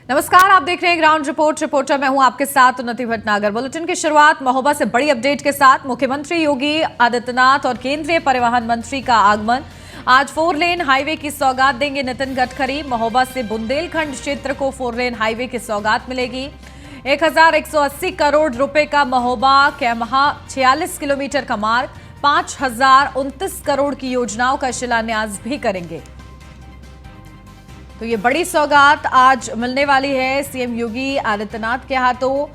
नमस्कार, आप देख रहे हैं ग्राउंड रिपोर्ट। रिपोर्टर मैं हूं आपके साथ उन्नति भटनागर। बुलेटिन की शुरुआत महोबा से बड़ी अपडेट के साथ। मुख्यमंत्री योगी आदित्यनाथ और केंद्रीय परिवहन मंत्री का आगमन। आज 4 लेन हाईवे की सौगात देंगे नितिन गडकरी। महोबा से बुंदेलखंड क्षेत्र को 4 लेन हाईवे की सौगात मिलेगी। 1180 करोड़ रुपए का महोबा कैमहा 46 किलोमीटर का मार्ग, 5029 करोड़ की योजनाओं का शिलान्यास भी करेंगे। तो ये बड़ी सौगात आज मिलने वाली है सीएम योगी आदित्यनाथ के हाथों,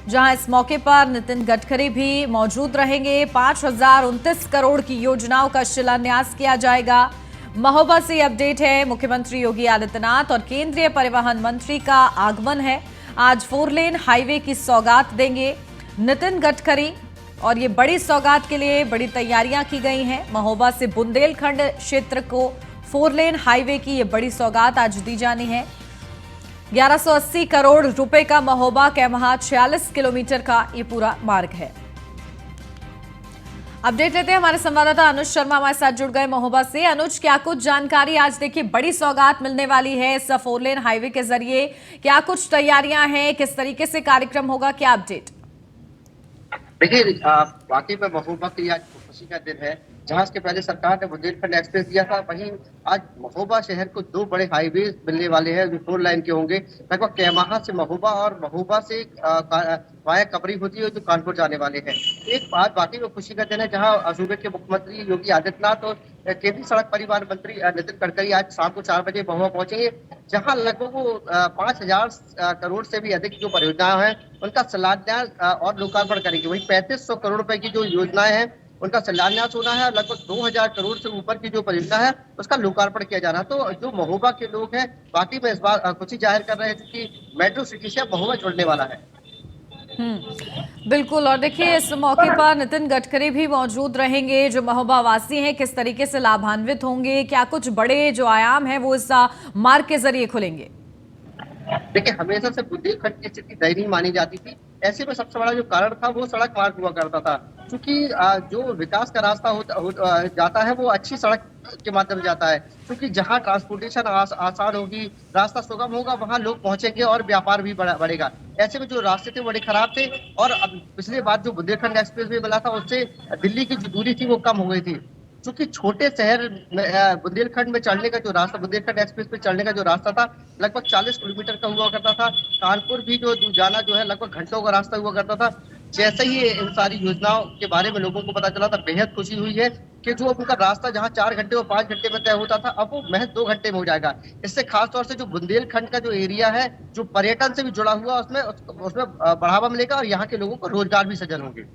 जहां इस मौके पर नितिन गडकरी भी मौजूद रहेंगे। 5029 करोड़ की योजनाओं का शिलान्यास किया जाएगा। महोबा से अपडेट है, मुख्यमंत्री योगी आदित्यनाथ और केंद्रीय परिवहन मंत्री का आगमन है। आज 4 लेन हाईवे की सौगात देंगे नितिन गडकरी और ये बड़ी सौगात के लिए बड़ी तैयारियां की गई हैं। महोबा से बुंदेलखंड क्षेत्र को 4 लेन हाईवे की ये बड़ी सौगात आज दी जानी है। 1180 करोड़ रुपए का महोबा कैमहा 46 किलोमीटर का ये पूरा मार्ग है। अपडेट लेते हैं, हमारे संवाददाता अनुज शर्मा हमारे साथ जुड़ गए महोबा से। अनुज, क्या कुछ जानकारी? आज देखिए बड़ी सौगात मिलने वाली है इस 4 लेन हाईवे के जरिए। क्या कुछ तैयारियां हैं, किस तरीके से कार्यक्रम होगा, क्या अपडेट? देखिए, वाकई में महोबा के लिए आज खुशी का दिन है। जहां इसके पहले सरकार ने बुंदेलखंड एक्सप्रेस दिया था, वहीं आज महोबा शहर को 2 बड़े हाईवे मिलने वाले हैं जो 4 लाइन के होंगे। लगभग कैमाहा से महोबा और महोबा से वाया कबरी होती है जो कानपुर जाने वाले हैं। एक बात वाकई में खुशी का दिन है, जहां सूबे के मुख्यमंत्री योगी आदित्यनाथ और केंद्रीय सड़क परिवहन मंत्री नितिन गडकरी आज शाम को 4 बजे महोबा पहुंचेंगे, जहां लगभग वो 5000 करोड़ से भी अधिक जो परियोजनाएं हैं उनका शिलान्यास और लोकार्पण करेंगे। वहीं 3500 करोड़ रुपए की जो योजनाएं हैं उनका शिलान्यास होना है और लगभग 2000 करोड़ से ऊपर की जो परियोजना है उसका लोकार्पण किया जा रहा है। तो जो महोबा के लोग हैं वाकई में इस बार खुशी जाहिर कर रहे हैं कि मेट्रो सिटी से महोबा जुड़ने वाला है। बिल्कुल। और देखिए इस मौके पर नितिन गडकरी भी मौजूद रहेंगे। जो महोबा वासी हैं किस तरीके से लाभान्वित होंगे, क्या कुछ बड़े जो आयाम हैं वो इस मार्ग के जरिए खुलेंगे? देखिए, हमेशा से बुंदेलखंड की स्थिति दयनीय मानी जाती थी। ऐसे में सबसे बड़ा जो कारण था वो सड़क मार्ग हुआ करता था, क्योंकि जो विकास का रास्ता जाता है वो अच्छी सड़क के माध्यम से जाता है, क्योंकि जहाँ ट्रांसपोर्टेशन आसान होगी, रास्ता सुगम होगा, वहाँ लोग पहुंचेंगे और व्यापार भी बढ़ेगा। ऐसे में जो रास्ते थे बड़े खराब थे और अब पिछली बार जो बुंदेलखंड एक्सप्रेस वे मिला था उससे दिल्ली की जो दूरी थी वो कम हो गई थी। क्योंकि छोटे शहर में बुंदेलखंड में चढ़ने का जो रास्ता, बुंदेलखंड एक्सप्रेस पे चढ़ने का जो रास्ता था लगभग 40 किलोमीटर का हुआ करता था। कानपुर भी जो जाना जो है लगभग घंटों का रास्ता हुआ करता था। जैसे ही इन सारी योजनाओं के बारे में लोगों को पता चला था, बेहद खुशी हुई है कि जो उनका रास्ता जहाँ 4 घंटे और 5 घंटे में तय होता था अब वो महज 2 घंटे में हो जाएगा। इससे खास तौर से जो बुंदेलखंड का जो एरिया है जो पर्यटन से भी जुड़ा हुआ उसमें बढ़ावा मिलेगा और यहाँ के लोगों को रोजगार भी सृजन होंगे।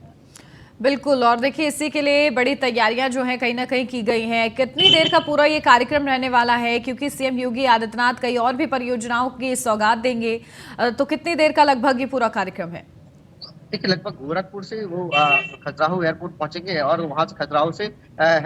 बिल्कुल। और देखिए इसी के लिए बड़ी तैयारियां जो हैं कहीं ना कहीं की गई हैं। कितनी देर का पूरा ये कार्यक्रम रहने वाला है, क्योंकि सीएम योगी आदित्यनाथ कई और भी परियोजनाओं की सौगात देंगे, तो कितनी देर का लगभग ये पूरा कार्यक्रम है? देखिए, लगभग गोरखपुर से वो खजुराहो एयरपोर्ट पहुंचेंगे और वहां से खजुराहो से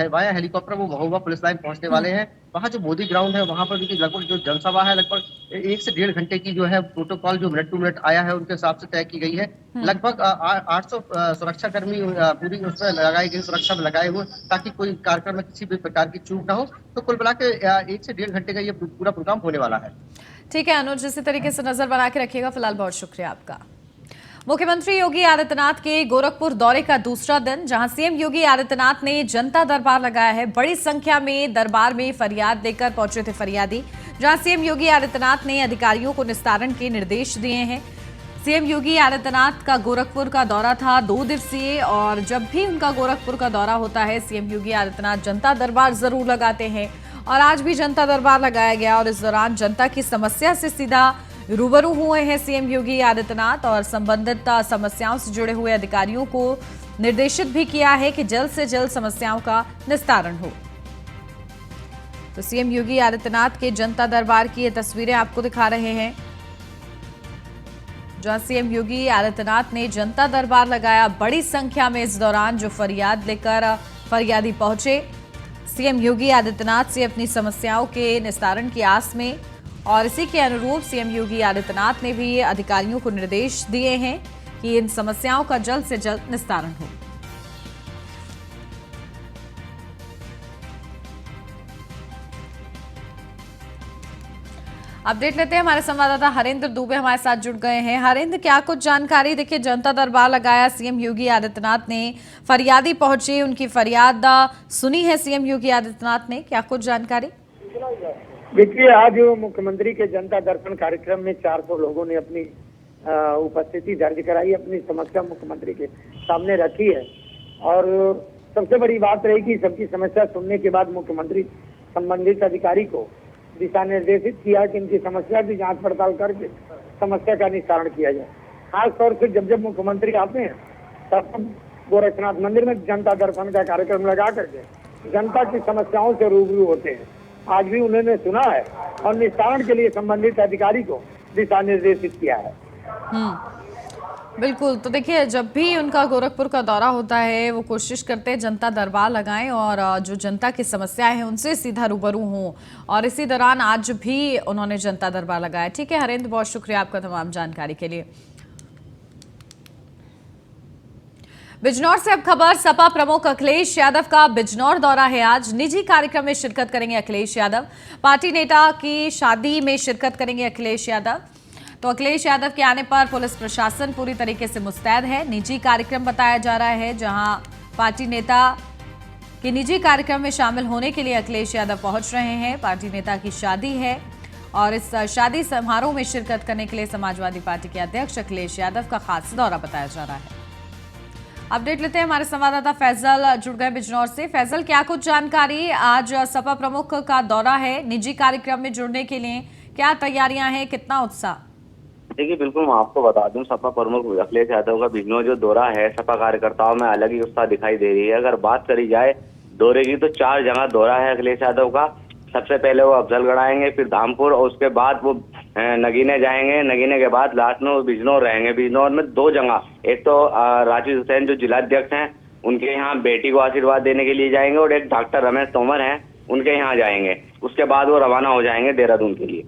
वाया हेलीकॉप्टर वो महोबा पुलिस लाइन पहुंचने वाले हैं। वहां जो मोदी ग्राउंड है वहां पर भी लगभग जो जनसभा है लगभग 1 से 1.5 घंटे की जो है प्रोटोकॉल जो मिनट टू मिनट आया है उनके हिसाब से तय की गई है। लगभग 800 सुरक्षा कर्मी पूरी उसमें लगाई गई, सुरक्षा में लगाए हुए, ताकि कोई कार्यक्रम में किसी भी प्रकार की चूक ना हो। तो कुल मिला के 1 से 1.5 घंटे का ये पूरा प्रोग्राम होने वाला है। ठीक है अनुज, इसी तरीके से नजर बना के रखिएगा। फिलहाल बहुत शुक्रिया आपका। मुख्यमंत्री योगी आदित्यनाथ के गोरखपुर दौरे का दूसरा दिन, जहां सीएम योगी आदित्यनाथ ने जनता दरबार लगाया है। बड़ी संख्या में दरबार में फरियाद लेकर पहुंचे थे फरियादी, जहां सीएम योगी आदित्यनाथ ने अधिकारियों को निस्तारण के निर्देश दिए हैं। सीएम योगी आदित्यनाथ का गोरखपुर का दौरा था 2 दिवसीय, और जब भी उनका गोरखपुर का दौरा होता है सीएम योगी आदित्यनाथ जनता दरबार जरूर लगाते हैं। और आज भी जनता दरबार लगाया गया और इस दौरान जनता की समस्या से सीधा रूबरू हुए हैं सीएम योगी आदित्यनाथ और संबंधित समस्याओं से जुड़े हुए अधिकारियों को निर्देशित भी किया है कि जल्द से जल्द समस्याओं का निस्तारण हो। तो सीएम योगी आदित्यनाथ के जनता दरबार की ये तस्वीरें आपको दिखा रहे हैं, जहां सीएम योगी आदित्यनाथ ने जनता दरबार लगाया। बड़ी संख्या में इस दौरान जो फरियाद लेकर फरियादी पहुंचे सीएम योगी आदित्यनाथ से अपनी समस्याओं के निस्तारण की आस में, और इसी के अनुरूप सीएम योगी आदित्यनाथ ने भी अधिकारियों को निर्देश दिए हैं कि इन समस्याओं का जल्द से जल्द निस्तारण हो। अपडेट लेते हैं, हमारे संवाददाता हरेंद्र दुबे हमारे साथ जुड़ गए हैं। हरेंद्र, क्या कुछ जानकारी? देखिए, जनता दरबार लगाया सीएम योगी आदित्यनाथ ने, फरियादी पहुंचे, उनकी फरियाद सुनी है सीएम योगी आदित्यनाथ ने, क्या कुछ जानकारी? देखिए, आज मुख्यमंत्री के जनता दर्शन कार्यक्रम में 400 लोगों ने अपनी उपस्थिति दर्ज कराई, अपनी समस्या मुख्यमंत्री के सामने रखी है। और सबसे बड़ी बात रही कि सबकी समस्या सुनने के बाद मुख्यमंत्री संबंधित अधिकारी को दिशा निर्देशित किया कि इनकी समस्या की जांच पड़ताल करके समस्या का निस्तारण किया जाए। खास तौर से जब जब मुख्यमंत्री आते हैं तब गोरखनाथ मंदिर में जनता दर्शन का कार्यक्रम लगा करके जनता की समस्याओं से रूबरू होते हैं। आज भी उन्होंने सुना है और निस्तारण के लिए संबंधित अधिकारी को दिशा निर्देशित किया है। बिल्कुल, तो देखिए, जब भी उनका गोरखपुर का दौरा होता है वो कोशिश करते हैं जनता दरबार लगाएं और जो जनता की समस्याएं हैं उनसे सीधा रूबरू हों, और इसी दौरान आज भी उन्होंने जनता दरबार लगाया। ठीक है हरेंद्र, बहुत शुक्रिया आपका तमाम जानकारी के लिए। बिजनौर से अब खबर, सपा प्रमुख अखिलेश यादव का बिजनौर दौरा है। आज निजी कार्यक्रम में शिरकत करेंगे अखिलेश यादव, पार्टी नेता की शादी में शिरकत करेंगे अखिलेश यादव। तो अखिलेश यादव के आने पर पुलिस प्रशासन पूरी तरीके से मुस्तैद है। निजी कार्यक्रम बताया जा रहा है, जहां पार्टी नेता के निजी कार्यक्रम में शामिल होने के लिए अखिलेश यादव पहुंच रहे हैं। पार्टी नेता की शादी है और इस शादी समारोह में शिरकत करने के लिए समाजवादी पार्टी के अध्यक्ष अखिलेश यादव का खास दौरा बताया जा रहा है। अपडेट लेते हैं, हमारे संवाददाता फैजल जुड़ गए बिजनौर से। फैजल, क्या कुछ जानकारी? आज सपा प्रमुख का दौरा है, निजी कार्यक्रम में जुड़ने के लिए क्या तैयारियां हैं, कितना उत्साह? देखिए, बिल्कुल मैं आपको बता दूं, सपा प्रमुख अखिलेश यादव का बिजनौर जो दौरा है, सपा कार्यकर्ताओं में अलग ही उत्साह दिखाई दे रही है। अगर बात करी जाए दौरे की तो 4 जगह दौरा है अखिलेश यादव का। सबसे पहले वो अफजलगढ़ आएंगे, फिर धामपुर, और उसके बाद वो नगीने जाएंगे। नगीने के बाद लास्ट में वो बिजनौर रहेंगे। बिजनौर में 2 जगह, एक तो राशिद हुसैन जो जिलाध्यक्ष हैं उनके यहाँ बेटी को आशीर्वाद देने के लिए जाएंगे, और एक डॉक्टर रमेश तोमर हैं उनके यहाँ जाएंगे। उसके बाद वो रवाना हो जाएंगे देहरादून के लिए।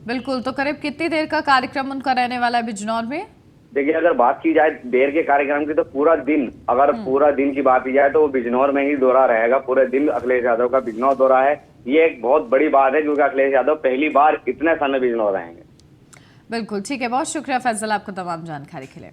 बिल्कुल, तो करीब कितनी देर का कार्यक्रम उनका रहने वाला है बिजनौर में? देखिए, अगर बात की जाए देर के कार्यक्रम की तो पूरा दिन, अगर पूरा दिन की बात की जाए तो वो बिजनौर में ही दौरा रहेगा। पूरे दिन अखिलेश यादव का बिजनौर दौरा है। ये एक बहुत बड़ी बात है क्योंकि अखिलेश यादव पहली बार इतने समय बिजनौर रहेंगे। बिल्कुल, ठीक है, बहुत शुक्रिया फैजल आपको तमाम जानकारी के लिए।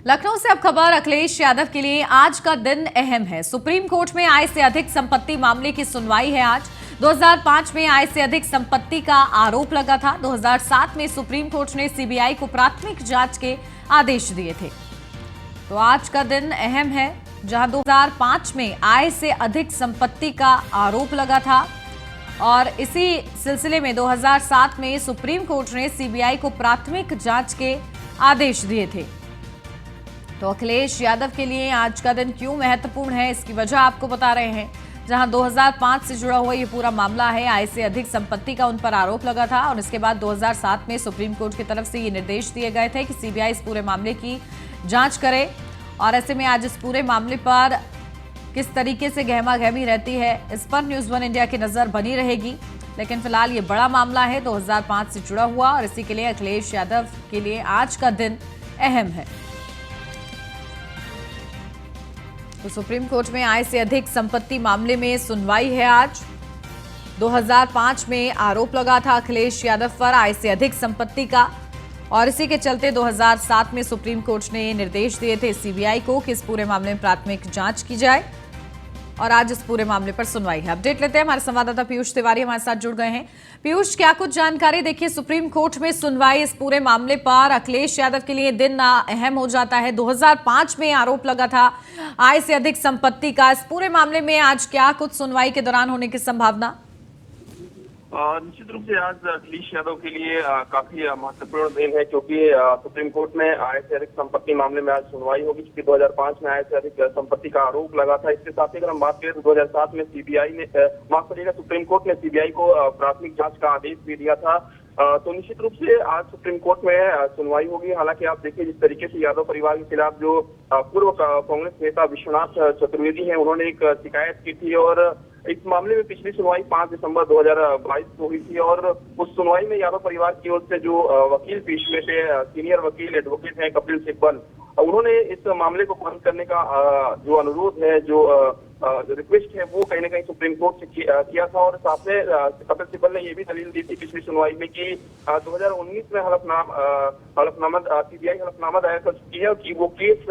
लखनऊ से अब खबर, अखिलेश यादव के लिए आज का दिन अहम है। सुप्रीम कोर्ट में आय से अधिक संपत्ति मामले की सुनवाई है आज। 2005 में आय से अधिक संपत्ति का आरोप लगा था। 2007 में सुप्रीम कोर्ट ने सीबीआई को प्राथमिक जांच के आदेश दिए थे। तो आज का दिन अहम है, जहां 2005 में आय से अधिक संपत्ति का आरोप लगा था और इसी सिलसिले में 2007 में सुप्रीम कोर्ट ने सीबीआई को प्राथमिक जांच के आदेश दिए थे। तो अखिलेश यादव के लिए आज का दिन क्यों महत्वपूर्ण है, इसकी वजह आपको बता रहे हैं। जहां 2005 से जुड़ा हुआ ये पूरा मामला है, आय से अधिक संपत्ति का उन पर आरोप लगा था और इसके बाद 2007 में सुप्रीम कोर्ट की तरफ से ये निर्देश दिए गए थे कि सीबीआई इस पूरे मामले की जांच करे। और ऐसे में आज इस पूरे मामले पर किस तरीके से गहमा-गहमी रहती है, इस पर न्यूज़ 1 इंडिया की नजर बनी रहेगी। लेकिन फिलहाल ये बड़ा मामला है, 2005 से जुड़ा हुआ, और इसी के लिए अखिलेश यादव के लिए आज का दिन अहम है। तो सुप्रीम कोर्ट में आय से अधिक संपत्ति मामले में सुनवाई है आज। 2005 में आरोप लगा था अखिलेश यादव पर आय से अधिक संपत्ति का, और इसी के चलते 2007 में सुप्रीम कोर्ट ने निर्देश दिए थे सीबीआई को कि इस पूरे मामले में प्राथमिक जांच की जाए, और आज इस पूरे मामले पर सुनवाई है। अपडेट लेते हैं, हमारे संवाददाता पीयूष तिवारी हमारे साथ जुड़ गए हैं। पीयूष, क्या कुछ जानकारी? देखिए, सुप्रीम कोर्ट में सुनवाई इस पूरे मामले पर, अखिलेश यादव के लिए दिन अहम हो जाता है। 2005 में आरोप लगा था आय से अधिक संपत्ति का, इस पूरे मामले में आज क्या कुछ सुनवाई के दौरान होने की संभावना? निश्चित रूप से आज अखिलेश यादव के लिए काफी महत्वपूर्ण दिन है, क्योंकि सुप्रीम कोर्ट में आय से अधिक संपत्ति मामले में आज सुनवाई होगी। क्योंकि 2005 में आय से अधिक संपत्ति का आरोप लगा था। इसके साथ ही अगर हम बात करें तो 2007 में सीबीआई ने माफ करिएगा सुप्रीम कोर्ट ने सीबीआई को प्राथमिक जांच का आदेश भी दिया था। तो निश्चित रूप से आज सुप्रीम कोर्ट में सुनवाई होगी। हालांकि आप देखिए, जिस तरीके से यादव परिवार के खिलाफ जो पूर्व कांग्रेस नेता विश्वनाथ चतुर्वेदी हैं, उन्होंने एक शिकायत की थी, और इस मामले में पिछली सुनवाई 5 दिसंबर 2022 को हुई थी। और उस सुनवाई में यादव परिवार की ओर से जो वकील पेश हुए थे, सीनियर वकील एडवोकेट हैं कपिल सिब्बल, उन्होंने इस मामले को बंद करने का जो अनुरोध है, जो रिक्वेस्ट है वो कहीं ना कहीं सुप्रीम कोर्ट से किया था। और साथ में कपिल सिब्बल ने ये भी दलील दी थी पिछली सुनवाई में कि 2019 में हलफनामा सीबीआई हलफनामा दायर कर चुकी है कि वो केस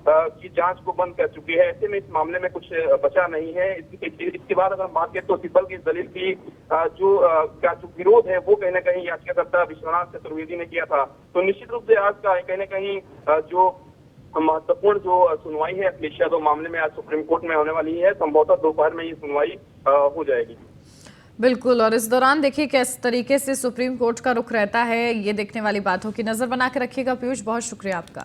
की जांच को बंद कर चुकी है। ऐसे में इस मामले में कुछ बचा नहीं है। इसके बाद अगर बात करें तो सिब्बल की इस दलील की जो विरोध है वो कहीं ना कहीं याचिकाकर्ता विश्वनाथ चतुर्वेदी ने किया था। तो निश्चित रूप से आज का कहीं ना कहीं जो महत्वपूर्ण जो सुनवाई है अखिलेश यादव मामले में आज सुप्रीम कोर्ट में होने वाली है। संभवतः दोपहर में ये सुनवाई हो जाएगी। बिल्कुल, और इस दौरान देखिए किस तरीके से सुप्रीम कोर्ट का रुख रहता है, ये देखने वाली बात हो कि नजर बना के रखिएगा। पीयूष, बहुत शुक्रिया आपका।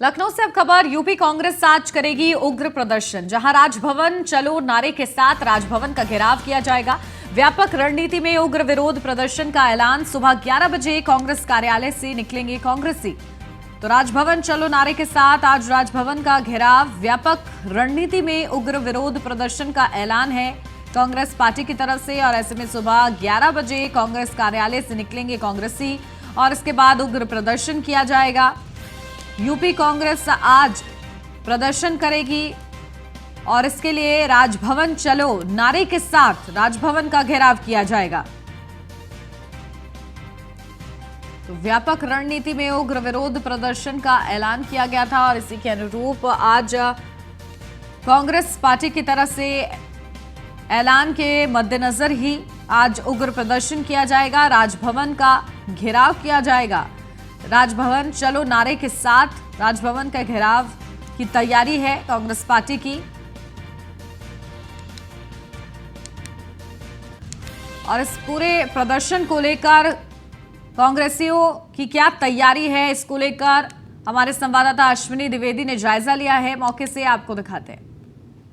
लखनऊ से अब खबर, यूपी कांग्रेस आज करेगी उग्र प्रदर्शन। जहां राजभवन चलो नारे के साथ राजभवन का घेराव किया जाएगा। व्यापक रणनीति में उग्र विरोध प्रदर्शन का ऐलान। सुबह 11 बजे कांग्रेस कार्यालय से निकलेंगे कांग्रेसी। तो राजभवन चलो नारे के साथ आज राजभवन का घेराव। व्यापक रणनीति में उग्र विरोध प्रदर्शन का ऐलान है कांग्रेस पार्टी की तरफ से। और ऐसे में सुबह 11 बजे कांग्रेस कार्यालय से निकलेंगे कांग्रेसी और इसके बाद उग्र प्रदर्शन किया जाएगा। यूपी कांग्रेस आज प्रदर्शन करेगी और इसके लिए राजभवन चलो नारे के साथ राजभवन का घेराव किया जाएगा। तो व्यापक रणनीति में उग्र विरोध प्रदर्शन का ऐलान किया गया था और इसी के अनुरूप आज कांग्रेस पार्टी की तरफ से ऐलान के मद्देनजर ही आज उग्र प्रदर्शन किया जाएगा। राजभवन का घेराव किया जाएगा। राजभवन चलो नारे के साथ राजभवन का घेराव की तैयारी है कांग्रेस पार्टी की। और इस पूरे प्रदर्शन को लेकर कांग्रेसियों की क्या तैयारी है, इसको लेकर हमारे संवाददाता अश्विनी द्विवेदी ने जायजा लिया है। मौके से आपको दिखाते हैं।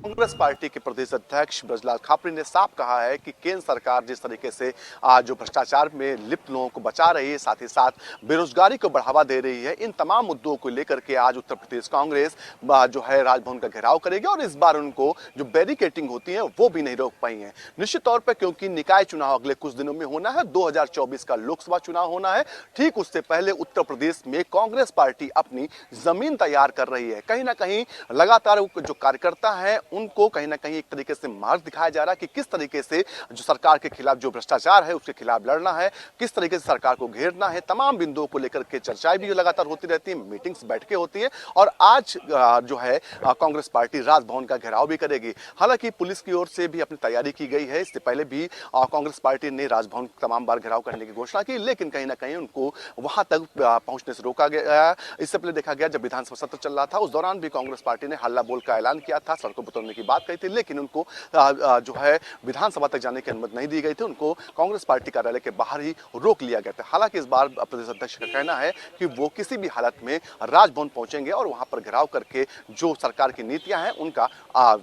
कांग्रेस पार्टी के प्रदेश अध्यक्ष ब्रजलाल खापरी ने साफ कहा है कि केंद्र सरकार जिस तरीके से जो भ्रष्टाचार में लिप्त लोगों को बचा रही है, साथ ही साथ बेरोजगारी को बढ़ावा दे रही है, इन तमाम मुद्दों को लेकर के आज उत्तर प्रदेश कांग्रेस जो है राजभवन का घेराव करेगी। और इस बार उनको जो बैरिकेटिंग होती है वो भी नहीं रोक पाई है निश्चित तौर पर, क्योंकि निकाय चुनाव अगले कुछ दिनों में होना है। 2024 का लोकसभा चुनाव होना है। ठीक उससे पहले उत्तर प्रदेश में कांग्रेस पार्टी अपनी जमीन तैयार कर रही है। कहीं ना कहीं लगातार जो कार्यकर्ता है उनको कहीं ना कहीं एक तरीके से मार्ग दिखाया जा रहा है कि किस तरीके से जो सरकार के खिलाफ जो भ्रष्टाचार है उसके खिलाफ लड़ना है, किस तरीके से सरकार को घेरना है। तमाम बिंदुओं को लेकर के चर्चाएं भी लगातार होती रहती हैं, मीटिंग्स बैठकें होती हैं। और आज जो है कांग्रेस पार्टी राजभवन का घेराव भी करेगी। हालांकि पुलिस की ओर से भी अपनी तैयारी की गई है। इससे पहले भी कांग्रेस पार्टी ने राजभवन तमाम बार घेराव करने की घोषणा की, लेकिन कहीं ना कहीं उनको वहां तक पहुंचने से रोका गया। इससे पहले देखा गया जब विधानसभा सत्र चल रहा था उस दौरान भी कांग्रेस पार्टी ने हल्ला बोल का ऐलान किया था, सड़कों पर उतरने की बात कही थी, लेकिन उनको जो है विधानसभा तक जाने की अनुमति नहीं दी गई थी। उनको कांग्रेस पार्टी कार्यालय के बाहर ही रोक लिया गया था। हालांकि इस बार प्रदेश अध्यक्ष का कहना है कि वो किसी भी हालत में राजभवन पहुंचेंगे और वहां पर घेराव करके जो सरकार की नीतियां हैं उनका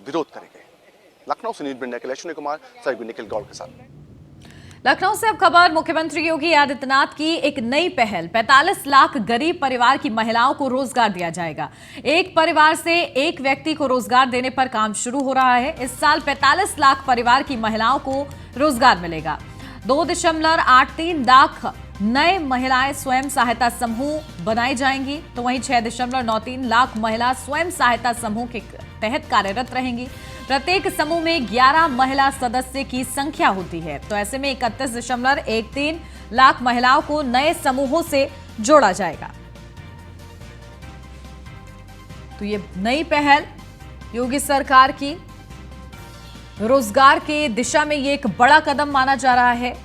विरोध करेंगे। लखनऊ से न्यूज ब्यूरो के लिए अश्विनी कुमार, सहयोगी निखिल गौड़ के साथ। लखनऊ से अब खबर, मुख्यमंत्री योगी आदित्यनाथ की एक नई पहल। 45 लाख गरीब परिवार की महिलाओं को रोजगार दिया जाएगा। एक परिवार से एक व्यक्ति को रोजगार देने पर काम शुरू हो रहा है। इस साल 45 लाख परिवार की महिलाओं को रोजगार मिलेगा। 2.83 लाख नए महिलाएं स्वयं सहायता समूह बनाई जाएंगी, तो वहीं 6.93 लाख महिला स्वयं सहायता समूह के तहत कार्यरत रहेंगी। प्रत्येक समूह में 11 महिला सदस्य की संख्या होती है। तो ऐसे में 31.13 लाख महिलाओं को नए समूहों से जोड़ा जाएगा। तो ये नई पहल योगी सरकार की रोजगार के दिशा में ये एक बड़ा कदम माना जा रहा है,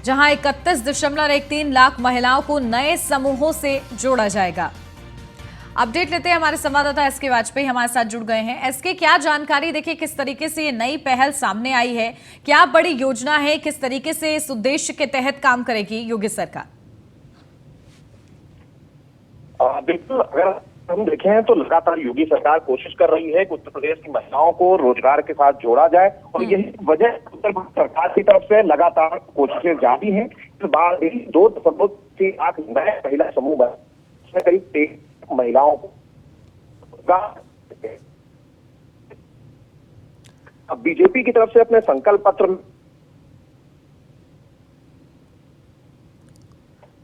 जहां 31.13 लाख महिलाओं को नए समूहों से जोड़ा जाएगा। अपडेट लेते हैं, हमारे संवाददाता एसके वाजपेयी हमारे साथ जुड़ गए हैं। एसके, क्या जानकारी, देखिए किस तरीके से ये नई पहल सामने आई है, क्या बड़ी योजना है, किस तरीके से इस उद्देश्य के तहत काम करेगी योगी सरकार? बिल्कुल, अगर हम देखें तो लगातार योगी सरकार कोशिश कर रही है कि उत्तर प्रदेश की महिलाओं को रोजगार के साथ जोड़ा जाए और यही वजह उत्तर प्रदेश सरकार की तरफ से लगातार कोशिशें जारी हैं। इस बार 2.3 लाख नए महिला समूह बने, करीब 23 महिलाओं को अब बीजेपी की तरफ से अपने संकल्प पत्र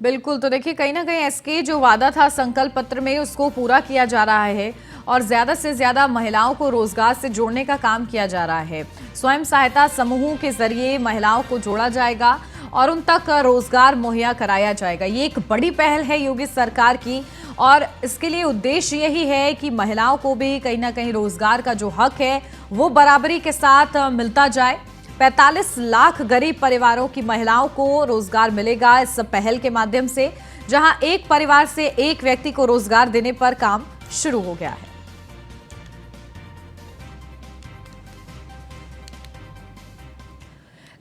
बिल्कुल, तो देखिए कहीं ना कहीं एसके जो वादा था संकल्प पत्र में उसको पूरा किया जा रहा है और ज्यादा से ज्यादा महिलाओं को रोजगार से जोड़ने का काम किया जा रहा है। स्वयं सहायता समूहों के जरिए महिलाओं को जोड़ा जाएगा और उन तक रोजगार मुहैया कराया जाएगा। ये एक बड़ी पहल है योगी सरकार की और इसके लिए उद्देश्य यही है कि महिलाओं को भी कहीं ना कहीं रोजगार का जो हक है वो बराबरी के साथ मिलता जाए। 45 लाख गरीब परिवारों की महिलाओं को रोजगार मिलेगा इस पहल के माध्यम से, जहां एक परिवार से एक व्यक्ति को रोजगार देने पर काम शुरू हो गया है।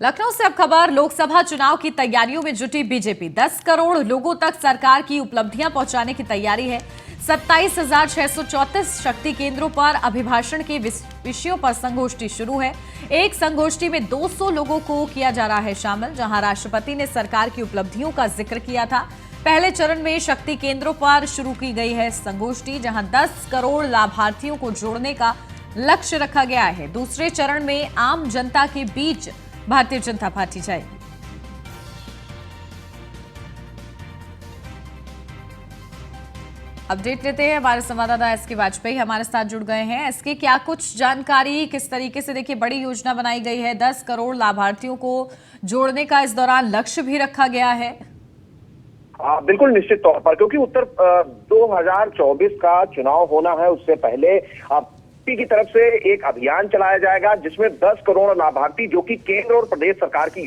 लखनऊ से अब खबर, लोकसभा चुनाव की तैयारियों में जुटी बीजेपी। 10 करोड़ लोगों तक सरकार की उपलब्धियां पहुंचाने की तैयारी है। 27,634 शक्ति केंद्रों पर अभिभाषण के विषयों पर संगोष्ठी शुरू है। एक संगोष्ठी में 200 लोगों को किया जा रहा है शामिल, जहां राष्ट्रपति ने सरकार की उपलब्धियों का जिक्र किया था। पहले चरण में शक्ति केंद्रों पर शुरू की गई है संगोष्ठी, जहां 10 करोड़ लाभार्थियों को जोड़ने का लक्ष्य रखा गया है। दूसरे चरण में आम जनता के बीच भारतीय जनता पार्टी जाएगी। अपडेट लेते हैं, हमारे संवाददाता एसके वाजपेयी हमारे साथ जुड़ गए हैं। एसके, क्या कुछ जानकारी, किस तरीके से देखिए बड़ी योजना बनाई गई है, 10 करोड़ लाभार्थियों को जोड़ने का इस दौरान लक्ष्य भी रखा गया है? बिल्कुल निश्चित तौर पर, क्योंकि उत्तर 2024 का चुनाव होना है, उससे पहले पार्टी की तरफ से एक अभियान चलाया जाएगा जिसमें 10 करोड़ लाभार्थी जो कि केंद्र और प्रदेश सरकार की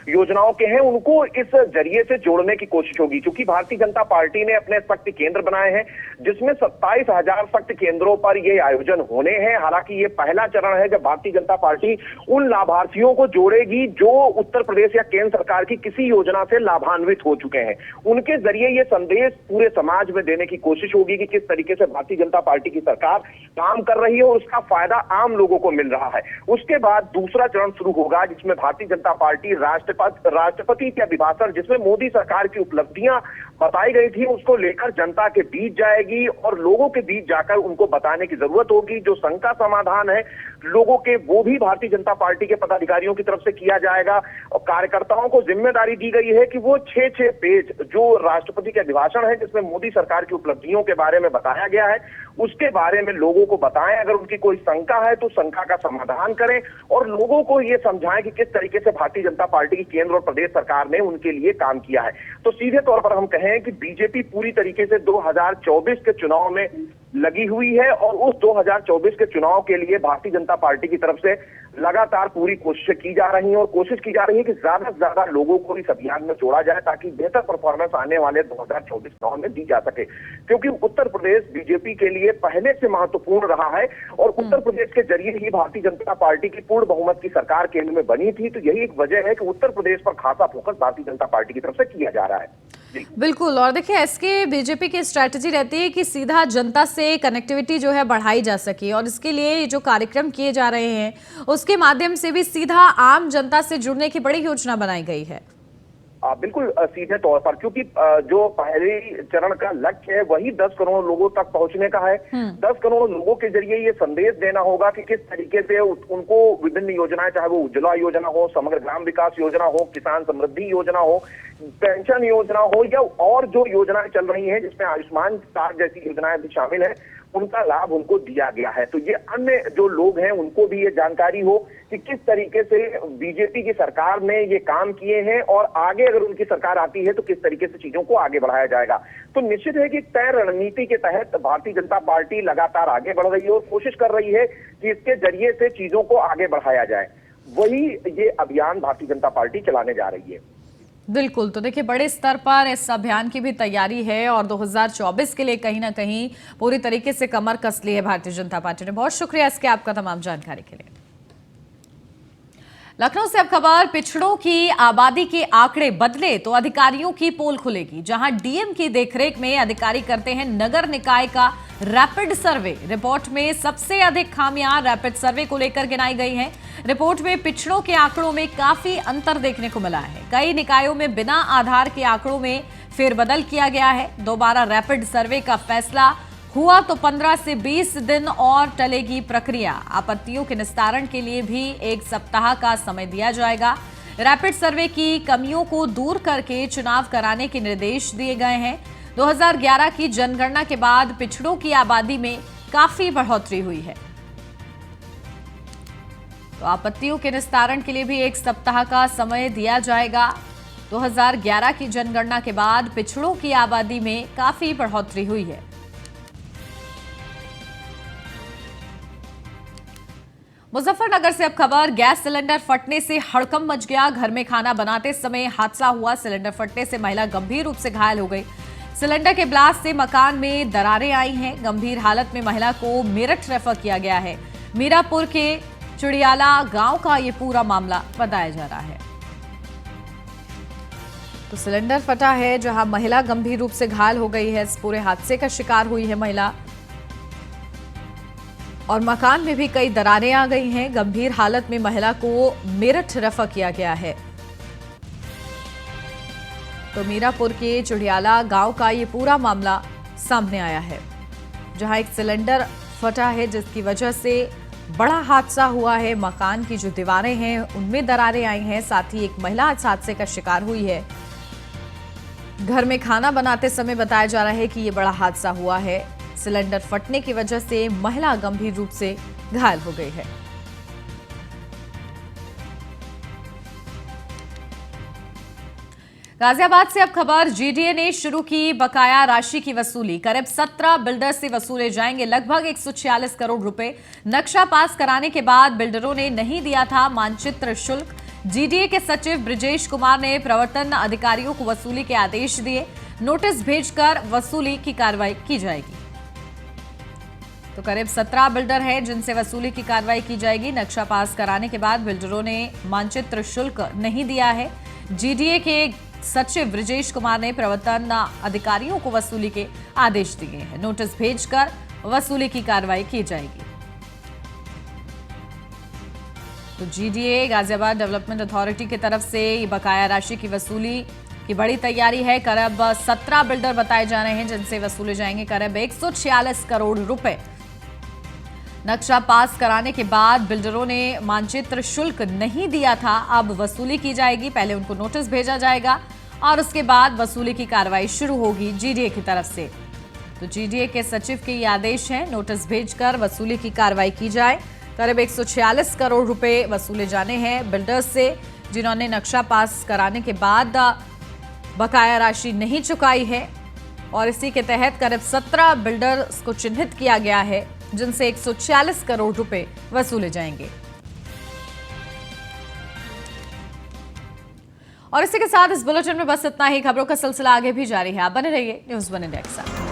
योजनाओं के हैं, उनको इस जरिए से जोड़ने की कोशिश होगी। क्योंकि भारतीय जनता पार्टी ने अपने शक्ति केंद्र बनाए हैं जिसमें 27,000 शक्ति केंद्रों पर ये आयोजन होने हैं। हालांकि ये पहला चरण है जब भारतीय जनता पार्टी उन लाभार्थियों को जोड़ेगी जो उत्तर प्रदेश या केंद्र सरकार की किसी योजना से लाभान्वित हो चुके हैं। उनके जरिए ये संदेश पूरे समाज में देने की कोशिश होगी कि किस तरीके से भारतीय जनता पार्टी की सरकार काम कर रही है और उसका फायदा आम लोगों को मिल रहा है। उसके बाद दूसरा चरण शुरू होगा जिसमें भारतीय जनता पार्टी राष्ट्रपति के अभिभाषण, जिसमें मोदी सरकार की उपलब्धियां बताई गई थी, उसको लेकर जनता के बीच जाएगी और लोगों के बीच जाकर उनको बताने की जरूरत होगी। जो शंका समाधान है लोगों के, वो भी भारतीय जनता पार्टी के पदाधिकारियों की तरफ से किया जाएगा और कार्यकर्ताओं को जिम्मेदारी दी गई है कि वो 6 पेज जो राष्ट्रपति के अभिभाषण है जिसमें मोदी सरकार की उपलब्धियों के बारे में बताया गया है, उसके बारे में लोगों को बताएं। अगर उनकी कोई शंका है तो शंका का समाधान करें और लोगों को ये समझाएं कि किस तरीके से भारतीय जनता पार्टी की केंद्र और प्रदेश सरकार ने उनके लिए काम किया है। तो सीधे तौर पर हम कहें कि बीजेपी पूरी तरीके से 2024 के चुनाव में लगी हुई है और उस 2024 के चुनाव के लिए भारतीय जनता पार्टी की तरफ से लगातार पूरी कोशिशें की जा रही हैं और कोशिश की जा रही है कि ज्यादा से ज्यादा लोगों को इस अभियान में जोड़ा जाए ताकि बेहतर परफॉर्मेंस आने वाले 2024 चुनाव में दी जा सके। क्योंकि उत्तर प्रदेश बीजेपी के लिए पहले से महत्वपूर्ण रहा है और उत्तर प्रदेश के जरिए ही भारतीय जनता पार्टी की पूर्ण बहुमत की सरकार केंद्र में बनी थी। तो यही एक वजह है कि उत्तर प्रदेश पर खासा फोकस भारतीय जनता पार्टी की तरफ से किया जा रहा है। बिल्कुल, और देखिए एसके, बीजेपी की स्ट्रैटेजी रहती है कि सीधा जनता से कनेक्टिविटी जो है बढ़ाई जा सके और इसके लिए जो कार्यक्रम किए जा रहे हैं उसके माध्यम से भी सीधा आम जनता से जुड़ने की बड़ी योजना बनाई गई है। बिल्कुल सीधे तौर पर, क्योंकि जो पहले चरण का लक्ष्य है वही 10 करोड़ लोगों तक पहुंचने का है। 10 करोड़ लोगों के जरिए ये संदेश देना होगा कि किस तरीके से उनको विभिन्न योजनाएं, चाहे वो उज्ज्वला योजना हो, समग्र ग्राम विकास योजना हो, किसान समृद्धि योजना हो, पेंशन योजना हो या और जो योजनाएं चल रही हैं जिसमें आयुष्मान कार्ड जैसी योजनाएं भी शामिल है, उनका लाभ उनको दिया गया है। तो ये अन्य जो लोग हैं उनको भी ये जानकारी हो कि किस तरीके से बीजेपी की सरकार ने ये काम किए हैं और आगे अगर उनकी सरकार आती है तो किस तरीके से चीजों को आगे बढ़ाया जाएगा। तो निश्चित है कि तय रणनीति के तहत भारतीय जनता पार्टी लगातार आगे बढ़ रही है और कोशिश कर रही है कि इसके जरिए से चीजों को आगे बढ़ाया जाए। वही ये अभियान भारतीय जनता पार्टी चलाने जा रही है। बिल्कुल, तो देखिए बड़े स्तर पर इस अभियान की भी तैयारी है और 2024 के लिए कहीं ना कहीं पूरी तरीके से कमर कस ली है भारतीय जनता पार्टी ने। बहुत शुक्रिया इसके आपका तमाम जानकारी के लिए। लखनऊ से अब खबर, पिछड़ों की आबादी के आंकड़े बदले तो अधिकारियों की पोल खुलेगी। जहां डीएम की देखरेख में अधिकारी करते हैं नगर निकाय का रैपिड सर्वे। रिपोर्ट में सबसे अधिक खामियां रैपिड सर्वे को लेकर गिनाई गई हैं। रिपोर्ट में पिछड़ों के आंकड़ों में काफी अंतर देखने को मिला है। कई निकायों में बिना आधार के आंकड़ों में फेरबदल किया गया है। दोबारा रैपिड सर्वे का फैसला हुआ तो 15 से 20 दिन और टलेगी प्रक्रिया। आपत्तियों के निस्तारण के लिए भी 1 सप्ताह का समय दिया जाएगा। रैपिड सर्वे की कमियों को दूर करके चुनाव कराने के निर्देश दिए गए हैं। 2011 की जनगणना के बाद पिछड़ों की आबादी में काफी बढ़ोतरी हुई है। तो आपत्तियों के निस्तारण के लिए भी 1 सप्ताह का समय दिया जाएगा। 2011 की जनगणना के बाद पिछड़ों की आबादी में काफी बढ़ोतरी हुई है। मुजफ्फरनगर से अब खबर, गैस सिलेंडर फटने से हड़कंप मच गया। घर में खाना बनाते समय हादसा हुआ। सिलेंडर फटने से महिला गंभीर रूप से घायल हो गई। सिलेंडर के ब्लास्ट से मकान में दरारें आई हैं। गंभीर हालत में महिला को मेरठ रेफर किया गया है। मीरापुर के चुड़ियाला गांव का ये पूरा मामला बताया जा रहा है। तो सिलेंडर फटा है, जहां महिला गंभीर रूप से घायल हो गई है। इस पूरे हादसे का शिकार हुई है महिला, और मकान में भी कई दरारें आ गई हैं। गंभीर हालत में महिला को मेरठ रेफर किया गया है। तो मीरापुर के चुड़ियाला गांव का ये पूरा मामला सामने आया है, जहां एक सिलेंडर फटा है जिसकी वजह से बड़ा हादसा हुआ है। मकान की जो दीवारें हैं उनमें दरारें आई हैं। साथ ही एक महिला इस हादसे का शिकार हुई है। घर में खाना बनाते समय बताया जा रहा है कि ये बड़ा हादसा हुआ है। सिलेंडर फटने की वजह से महिला गंभीर रूप से घायल हो गई है। गाजियाबाद से अब खबर, जीडीए ने शुरू की बकाया राशि की वसूली। करीब 17 बिल्डर से वसूले जाएंगे लगभग 146 करोड़ रुपए। नक्शा पास कराने के बाद बिल्डरों ने नहीं दिया था मानचित्र शुल्क। जीडीए के सचिव ब्रिजेश कुमार ने प्रवर्तन अधिकारियों को वसूली के आदेश दिए। नोटिस भेजकर वसूली की कार्रवाई की जाएगी। तो करीब 17 बिल्डर हैं जिनसे वसूली की कार्रवाई की जाएगी। नक्शा पास कराने के बाद बिल्डरों ने मानचित्र शुल्क नहीं दिया है। जीडीए के सचिव ब्रिजेश कुमार ने प्रवर्तन अधिकारियों को वसूली के आदेश दिए हैं। नोटिस भेजकर वसूली की कार्रवाई की जाएगी। तो जीडीए गाजियाबाद डेवलपमेंट अथॉरिटी की तरफ से ये बकाया राशि की वसूली की बड़ी तैयारी है। करीब 17 बिल्डर बताए जा रहे हैं जिनसे वसूले जाएंगे करीब 146 करोड़ रुपए। नक्शा पास कराने के बाद बिल्डरों ने मानचित्र शुल्क नहीं दिया था, अब वसूली की जाएगी। पहले उनको नोटिस भेजा जाएगा और उसके बाद वसूली की कार्रवाई शुरू होगी जीडीए की तरफ से। तो जीडीए के सचिव के ये आदेश हैं, नोटिस भेजकर वसूली की कार्रवाई की जाए। करीब 146 करोड़ रुपए वसूले जाने हैं बिल्डर्स से, जिन्होंने नक्शा पास कराने के बाद बकाया राशि नहीं चुकाई है। और इसी के तहत करीब 17 बिल्डर्स को चिन्हित किया गया है जिनसे 146 करोड़ रुपए वसूले जाएंगे। और इसी के साथ इस बुलेटिन में बस इतना ही। खबरों का सिलसिला आगे भी जारी है। आप बने रहिए न्यूज़ वन इंडिया के साथ।